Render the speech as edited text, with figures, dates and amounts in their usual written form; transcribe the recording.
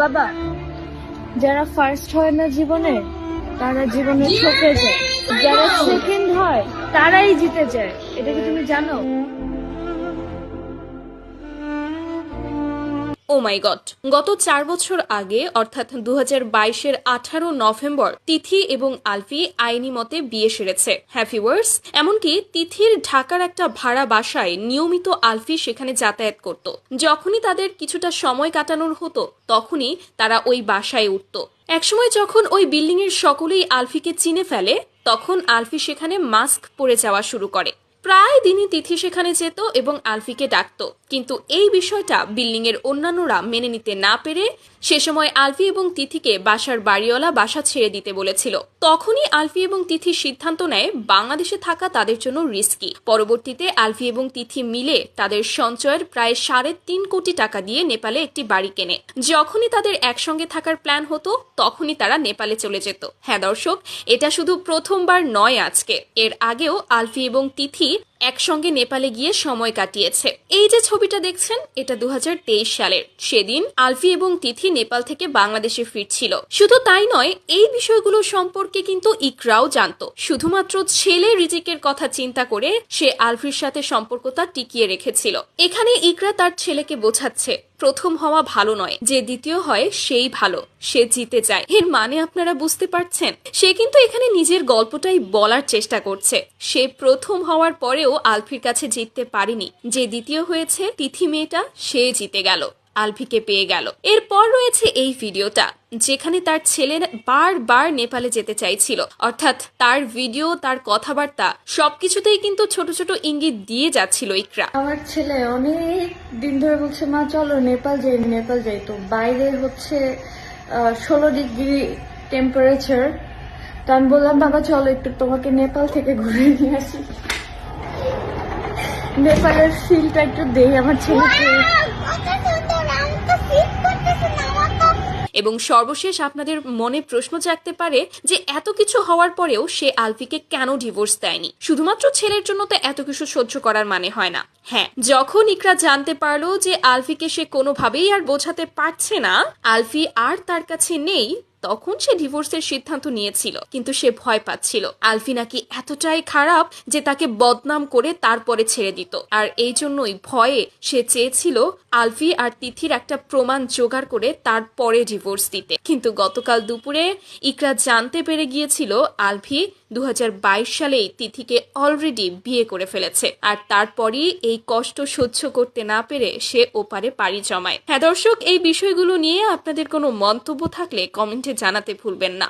বাবা, যারা ফার্স্ট হয় না জীবনে তারা জীবনে ঠকে যায়, যারা সেকেন্ড হয় তারাই জিতে যায়। এটা কি তুমি জানো? ও মাই গড, গত 4 বছর আগে অর্থাৎ 2022-এর 18 নভেম্বর তিথি এবং আলফি আইনি মতে বিয়ে সেরেছে। হ্যাপি ওয়ার্স। এমনকি তিথির ঢাকার একটা ভাড়া বাসায় নিয়মিত আলফি সেখানে যাতায়াত করত। যখনই তাদের কিছুটা সময় কাটানোর হতো তখনই তারা ওই বাসায় উঠত। একসময় যখন ওই বিল্ডিং এর সকলেই আলফিকে চিনে ফেলে তখন আলফি সেখানে মাস্ক পরে যাওয়া শুরু করে। প্রায় দিনই তিথি সেখানে যেত এবং আলফিকে ডাকত, কিন্তু এই বিষয়টা বিল্ডিং এর অন্যান্যরা মেনে নিতে না পেরে সে সময় আলফি এবং তিথিকে বাসার বাড়িওয়ালা বাসা ছেড়ে দিতে বলেছিল। তখনই আলফি এবং তিথি সিদ্ধান্ত নেয় বাংলাদেশে থাকা তাদের জন্য রিস্কি। পরবর্তীতে আলফি এবং তিথি মিলে তাদের সঞ্চয়ের প্রায় 3.5 কোটি টাকা দিয়ে নেপালে একটি বাড়ি কেনে। যখনই তাদের একসঙ্গে থাকার প্ল্যান হতো তখনই তারা নেপালে চলে যেত। হ্যাঁ দর্শক, এটা শুধু প্রথমবার নয়, আজকে এর আগেও আলফি এবং তিথি একসঙ্গে নেপালে গিয়ে সময় কাটিয়েছে। এই যে ছবিটা দেখছেন এটা 2023 সালের। সেদিন আলফি এবং তিথি নেপাল থেকে বাংলাদেশে ফিরছিল। শুধু তাই নয়, এই বিষয়গুলো সম্পর্কে কিন্তু ইকরাও জানতো। শুধুমাত্র ছেলে রিজিকের কথা চিন্তা করে সে আলফির সাথে সম্পর্কটা টিকিয়ে রেখেছিল। এখানে ইকরা তার ছেলেকে বোঝাচ্ছে প্রথম হওয়া ভালো নয়, যে দ্বিতীয় হয় সেই ভালো, সে জিতে যায়। এর মানে আপনারা বুঝতে পারছেন? সে কিন্তু এখানে নিজের গল্পটাই বলার চেষ্টা করছে। সে প্রথম হওয়ার পরেও আলফির কাছে জিততে পারেনি, যে দ্বিতীয় হয়েছে তিথি মেয়েটা সে জিতে গেল, আলফিকে পেয়ে গেল। এরপর রয়েছে এই ভিডিওটা যেখানে তার ছেলে বারবার নেপালে যেতে চাইছিল, অর্থাৎ তার ভিডিও, তার কথাবার্তা সবকিছুতেই কিন্তু ছোট ছোট ইঙ্গিত দিয়ে যাচ্ছিল ইকরা। আমার ছেলে অনেক দিন ধরে বলছে মা চলো নেপাল যাই, নেপাল যাই। তো বাইরে হচ্ছে 16 ডিগ্রি টেম্পারেচার। তো আমি বললাম বাবা চলো একটু তোমাকে নেপাল থেকে ঘুরে নিয়ে আসি, নেপালের ফিলটা একটু দেই আমার ছেলেকে। এবং সর্বশেষ আপনাদের মনে প্রশ্ন জাগতে পারে যে এত কিছু হওয়ার পরেও সে আলফিকে কেন ডিভোর্স দেয়নি? শুধুমাত্র ছেলের জন্য তো এত কিছু সহ্য করার মানে হয় না। হ্যাঁ, যখন ইকরা জানতে পারলো যে আলফিকে সে কোনোভাবেই আর বোঝাতে পারছে না, আলফি আর তার কাছে নেই, তখন সে ডিভোর্সের সিদ্ধান্ত নিয়েছিল। কিন্তু সে ভয় পাচ্ছিল আলফি নাকি এতটাই খারাপ যে তাকে বদনাম করে তারপরে ছেড়ে দিত। আর এই জন্যই ভয়ে সে চেয়েছিল আলফি আর তিথির একটা প্রমাণ জোগাড় করে তারপরে ডিভোর্স দিতে। কিন্তু গতকাল দুপুরে ইকরা জানতে পেরে গিয়েছিল আলফি 2022 সালেই তিথিকে অলরেডি বিয়ে করে ফেলেছে। আর তারপরই এই কষ্ট সহ্য করতে না পেরে সে ওপারে পাড়ি জমায়। হ্যাঁ দর্শক, এই বিষয়গুলো নিয়ে আপনাদের কোনো মন্তব্য থাকলে কমেন্টে জানাতে ভুলবেন না।